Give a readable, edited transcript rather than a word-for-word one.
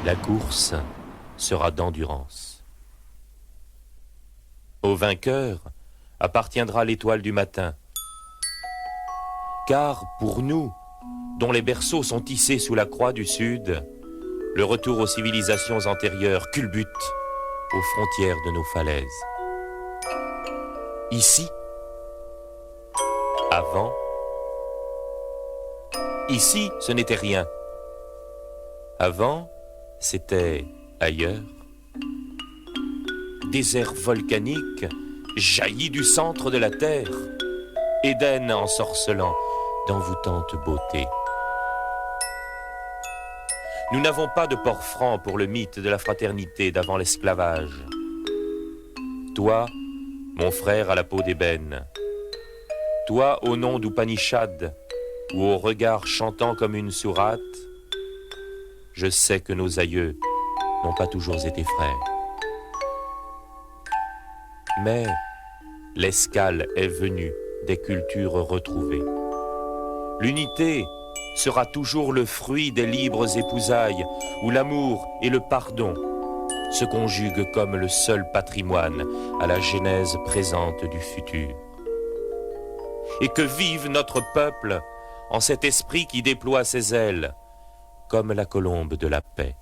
La course sera d'endurance. Au vainqueur appartiendra l'étoile du matin. Car pour nous, dont les berceaux sont tissés sous la croix du Sud, le retour aux civilisations antérieures culbute aux frontières de nos falaises. Ici, avant, ici, ce n'était rien. Avant, c'était ailleurs. Désert volcanique jaillit du centre de la terre. Éden ensorcelant d'envoûtante beauté. Nous n'avons pas de port franc pour le mythe de la fraternité d'avant l'esclavage. Toi, mon frère à la peau d'ébène. Toi, au nom d'Upanishad, ou au regard chantant comme une sourate, je sais que nos aïeux n'ont pas toujours été frères. Mais l'escale est venue des cultures retrouvées. L'unité sera toujours le fruit des libres épousailles où l'amour et le pardon se conjuguent comme le seul patrimoine à la genèse présente du futur. Et que vive notre peuple en cet esprit qui déploie ses ailes comme la colombe de la paix.